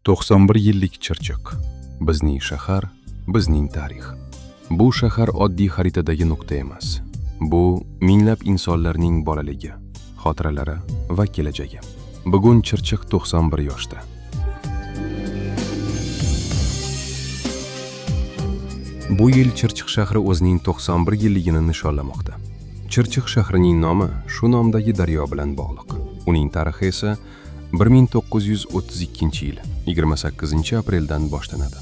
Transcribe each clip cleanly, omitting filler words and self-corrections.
91 yillik Chirchiq. Bizning shahar, bizning tarix. Bu shahar oddiy xaritadagi nuqta emas. Bu minglab insonlarning bolaligi, xotiralari va kelajagi. Bugun Chirchiq 91 yoshda. Bu yil Chirchiq shahri o'zining 91 yilligini nishonlamoqda. Chirchiq shahrining nomi shu nomdagi daryo bilan bog'liq. Uning tarixi esa 1932 yil 28 apreldan boshlanadi.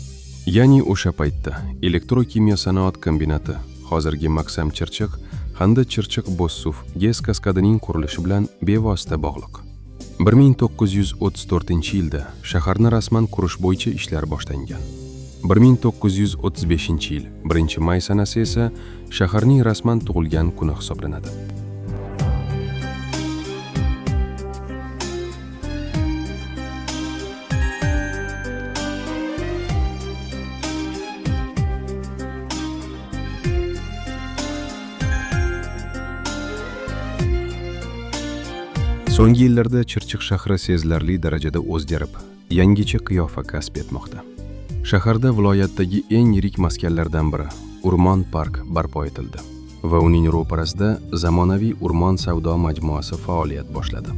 Ya'ni o'sha paytda elektrokimyo sanoat kombinati, hozirgi Maksam Chirchiq hamda Chirchiq Bo'zsuv gez kaskadining qurilishi bilan bevosita bog'liq. 1934-yilda shaharni rasman qurish bo'yicha ishlar boshlangan. 1935-yil 1-may sanasi esa shaharning rasman tug'ilgan kuni hisoblanadi. So'nggi yillarda Chirchiq shahri sezilarli darajada o'zgarib, yangicha qiyofa kasb etmoqda. Shaharda viloyatdagi eng yirik maskanlardan biri O'rmon park barpo etildi va uning ro'parasida zamonaviy O'rmon savdo majmuasi faoliyat boshladi.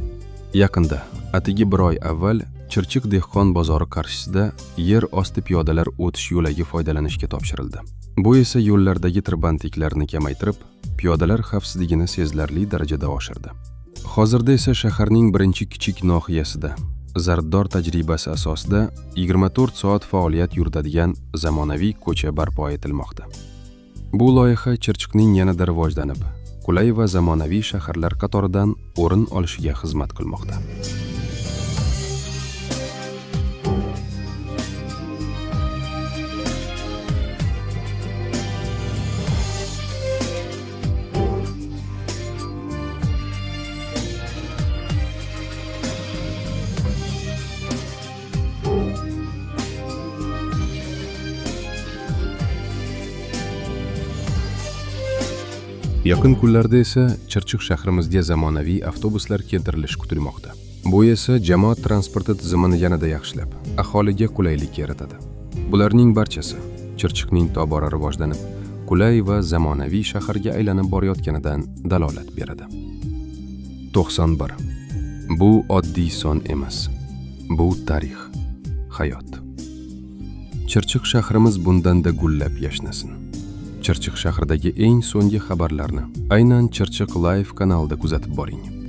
Yaqinda, atigi bir oy avval Chirchiq dehqon bozori qarshisida yer osti piyodalar o'tish yo'lagi foydalanishga topshirildi. Bu esa yo'llardagi tirbandliklarni kamaytirib, piyodalar xavfsizligini sezilarli darajada oshirdi. Hozirda esa shaharning birinchi kichik nohiyasida zardor tajribasi asosida 24 soat faoliyat yuritadigan zamonaviy ko'cha barpo etilmoqda. Bu loyiha Chirchiqning yanada rivojlanib, qulay va zamonaviy shaharlar qatoridan o'rin olishiga xizmat qilmoqda. Yaqin kunlarda esa Chirchiq shahrimizga zamonaviy avtobuslar keltirilishi kutilmoqda. Bu esa jamoat transporti tizimini yanada yaxshilab, aholiga qulaylik yaratadi. Bularning barchasi Chirchiqning tobora rivojlanib, qulay va zamonaviy shaharga aylanib borayotganidan dalolat beradi. 91. Bu oddiy son emas. Bu tarix, hayot. Chirchiq shahrimiz bundanda gullab yashnasin. Chirchiq shahridagi eng so'nggi xabarlarni aynan Chirchiq Live kanalida kuzatib boring.